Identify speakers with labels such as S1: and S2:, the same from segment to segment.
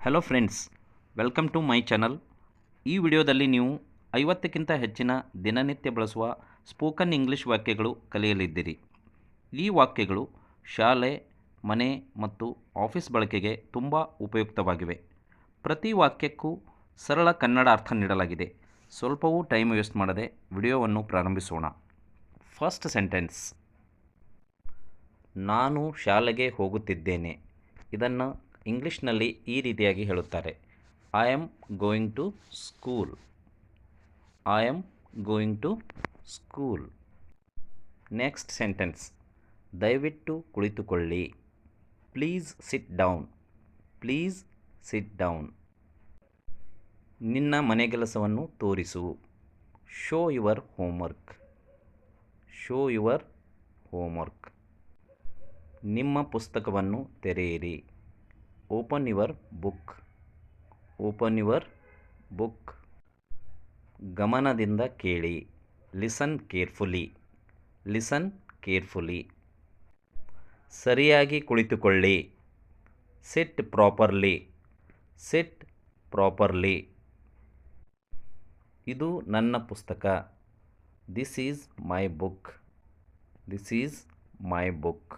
S1: Hello friends, welcome to my channel. ಈ ವಿಡಿಯೋದಲ್ಲಿ ನೀವು 50ಕ್ಕಿಂತ ಹೆಚ್ಚಿನ ದಿನನಿತ್ಯ ಬಳಸುವ ಸ್ಪೋಕನ್ ಇಂಗ್ಲಿಷ್ ವಾಕ್ಯಗಳು ಕಲಿಯಲಿದ್ದೀರಿ. ಈ ವಾಕ್ಯಗಳು ಶಾಲೆ, ಮನೆ ಮತ್ತು ಆಫೀಸ್ ಬಳಕೆಗೆ ತುಂಬ ಉಪಯುಕ್ತವಾಗಿವೆ. ಪ್ರತಿ ವಾಕ್ಯಕ್ಕೂ ಸರಳ ಕನ್ನಡ ಅರ್ಥ ನೀಡಲಾಗಿದೆ. ಸ್ವಲ್ಪವೂ ಟೈಮ್ ವೇಸ್ಟ್ ಮಾಡದೆ ವಿಡಿಯೋವನ್ನು ಪ್ರಾರಂಭಿಸೋಣ. ಫಸ್ಟ್ ಸೆಂಟೆನ್ಸ್: ನಾನು ಶಾಲೆಗೆ ಹೋಗುತ್ತಿದ್ದೇನೆ. ಇದನ್ನು ಇಂಗ್ಲಿಷ್ನಲ್ಲಿ ಈ ರೀತಿಯಾಗಿ ಹೇಳುತ್ತಾರೆ: I am going to school. I am going to school. Next sentence: ದಯವಿಟ್ಟು ಕುಳಿತುಕೊಳ್ಳಿ. Please sit down. Please sit down. ನಿನ್ನ ಮನೆಗೆಲಸವನ್ನು ತೋರಿಸು. Show your homework. Show your homework. ನಿಮ್ಮ ಪುಸ್ತಕವನ್ನು ತೆರೆಯಿರಿ. Open your book. Open your book. ಗಮನದಿಂದ ಕೇಳಿ. Listen carefully. Listen carefully. ಸರಿಯಾಗಿ ಕುಳಿತುಕೊಳ್ಳಿ. Sit properly. Sit properly. ಇದು ನನ್ನ ಪುಸ್ತಕ. This is my book. This is my book.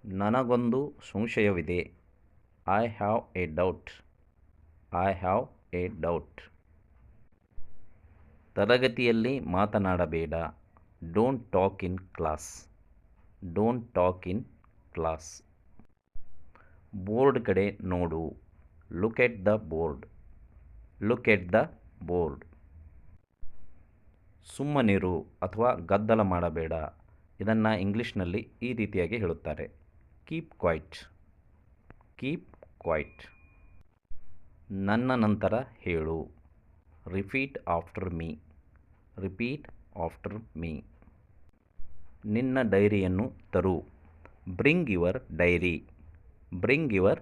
S1: ನನಗೊಂದು ಸಂಶಯವಿದೆ. I have a doubt. I have a doubt. ತರಗತಿಯಲ್ಲಿ ಮಾತನಾಡಬೇಡ. Don't talk in class. Don't talk in class. Board ಕಡೆ ನೋಡು. Look at the board. Look at the board. ಸುಮ್ಮನಿರು ಅಥವಾ ಗದ್ದಲ ಮಾಡಬೇಡ. ಇದನ್ನು ಇಂಗ್ಲಿಷ್ನಲ್ಲಿ ಈ ರೀತಿಯಾಗಿ ಹೇಳುತ್ತಾರೆ: ಕೀಪ್ ಕ್ವೈಟ್. Keep quiet. ನನ್ನ ನಂತರ ಹೇಳು. Repeat after me. Repeat after me. ನಿನ್ನ ಡೈರಿಯನ್ನು ತರು. Bring your diary. Bring your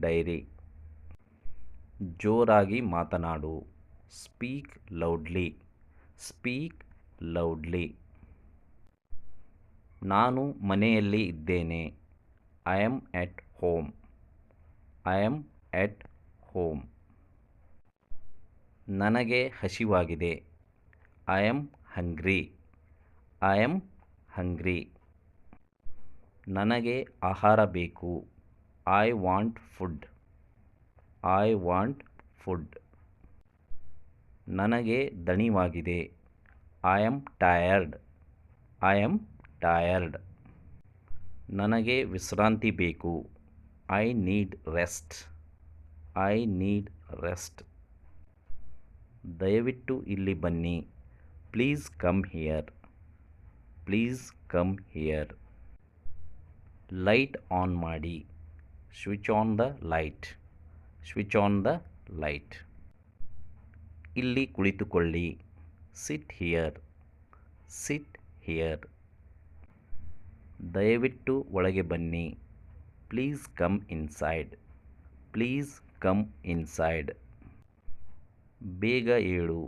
S1: diary. ಜೋರಾಗಿ ಮಾತನಾಡು. Speak loudly. Speak loudly. ನಾನು ಮನೆಯಲ್ಲಿ ಇದ್ದೇನೆ. I am at home. I am at home. ನನಗೆ ಹಸಿವಾಗಿದೆ. I am hungry. I am hungry. ನನಗೆ ಆಹಾರ ಬೇಕು. I want food. I want food. ನನಗೆ ದಣಿವಾಗಿದೆ. I am tired. I am tired. ನನಗೆ ವಿಶ್ರಾಂತಿ ಬೇಕು. I need rest. I need rest. ದಯವಿಟ್ಟು ಇಲ್ಲಿ ಬನ್ನಿ. Please come here. Please come here. Light on ಮಾಡಿ. Switch on the light. Switch on the light. ಇಲ್ಲಿ ಕುಳಿತುಕೊಳ್ಳಿ. Sit here. Sit here. ದಯವಿಟ್ಟು ಒಳಗೆ ಬನ್ನಿ. Please come inside. Please come inside. ಬೇಗ ಏಳು.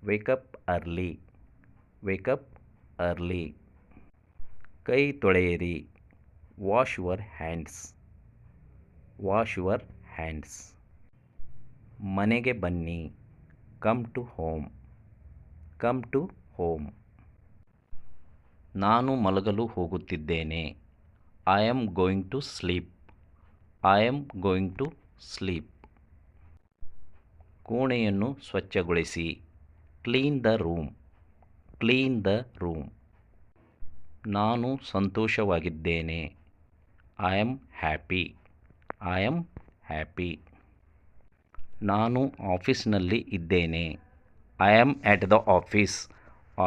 S1: Wake up early. Wake up early. ಕೈ ತೊಳೆಯಿರಿ. Wash your hands. Wash your hands. ಮನೆಗೆ ಬನ್ನಿ. Come to home. Come to home. ನಾನು ಮಲಗಲು ಹೋಗುತ್ತಿದ್ದೇನೆ. I am going to sleep. I am going to sleep. ಕೋಣೆಯನ್ನು ಸ್ವಚ್ಛಗೊಳಿಸಿ. Clean the room. Clean the room. ನಾನು ಸಂತೋಷವಾಗಿದ್ದೇನೆ. I am happy. I am happy. ನಾನು ಆಫೀಸ್ನಲ್ಲಿ ಇದ್ದೇನೆ. I am at the office.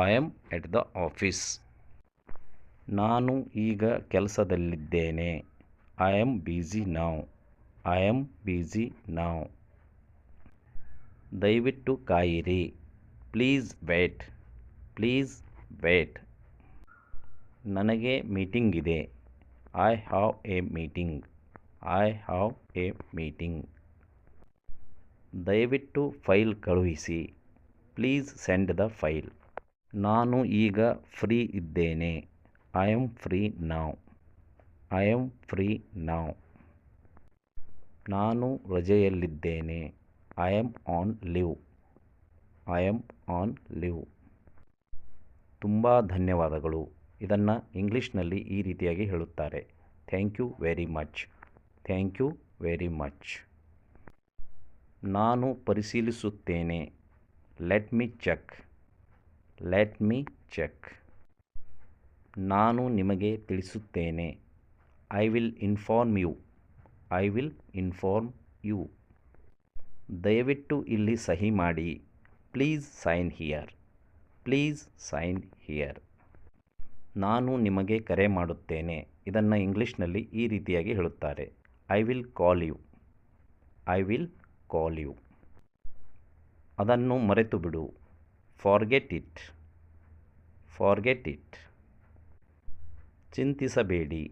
S1: I am at the office. ನಾನು ಈಗ ಕೆಲಸದಲ್ಲಿದ್ದೇನೆ. I am busy now. I am busy now. ದಯವಿಟ್ಟು ಕಾಯಿರಿ. Please wait. Please wait. ನನಗೆ ಮೀಟಿಂಗ್ ಇದೆ. I have a meeting. I have a meeting. ದಯವಿಟ್ಟು file ಕಳುಹಿಸಿ. Please send the file. ನಾನು ಈಗ ಫ್ರೀ ಇದ್ದೇನೆ. I am free now. I am free now. ನಾನು ರಜೆಯಲ್ಲಿದ್ದೇನೆ. I am on leave. I am on leave. ತುಂಬ ಧನ್ಯವಾದಗಳು. ಇದನ್ನು ಇಂಗ್ಲೀಷ್ನಲ್ಲಿ ಈ ರೀತಿಯಾಗಿ ಹೇಳುತ್ತಾರೆ, thank you very much. Thank you very much. ನಾನು ಪರಿಶೀಲಿಸುತ್ತೇನೆ. Let me check. Let me check. ನಾನು ನಿಮಗೆ ತಿಳಿಸುತ್ತೇನೆ. I will inform you. I will inform you. ದಯವಿಟ್ಟು ಇಲ್ಲಿ ಸಹಿ ಮಾಡಿ. Please sign here. Please sign here. ನಾನು ನಿಮಗೆ ಕರೆ ಮಾಡುತ್ತೇನೆ. ಇದನ್ನು ಇಂಗ್ಲೀಷ್ನಲ್ಲಿ ಈ ರೀತಿಯಾಗಿ ಹೇಳುತ್ತಾರೆ, I will call you. I will call you. ಅದನ್ನು ಮರೆತು ಬಿಡು. Forget it. Forget it. ಚಿಂತಿಸಬೇಡಿ.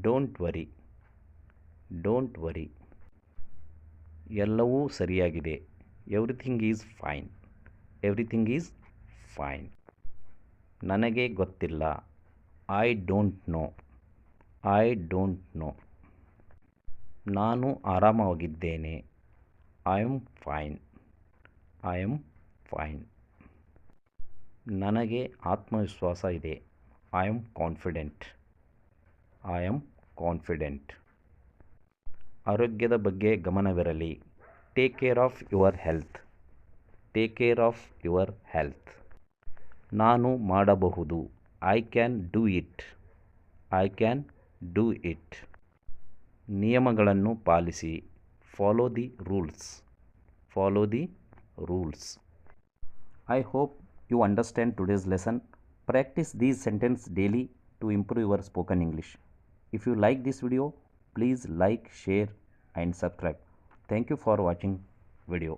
S1: Don't worry. Don't worry. ಎಲ್ಲವೂ ಸರಿಯಾಗಿದೆ. Everything is fine. Everything is fine. ನನಗೆ ಗೊತ್ತಿಲ್ಲ. I don't know. I don't know. ನಾನು ಆರಾಮವಾಗಿದ್ದೇನೆ. I am fine. I am fine. ನನಗೆ ಆತ್ಮವಿಶ್ವಾಸ ಇದೆ. I am confident. I am confident. ಆರೋಗ್ಯದ ಬಗ್ಗೆ ಗಮನವಿರಲಿ. Take care of your health. Take care of your health. ನಾನು ಮಾಡಬಹುದು. I can do it. I can do it. ನಿಯಮಗಳನ್ನು ಪಾಲಿಸಿ. Follow the rules. Follow the rules. I hope you understand today's lesson. Practice these sentences daily to improve your spoken English. If you like this video, please like, share and subscribe. Thank you for watching video.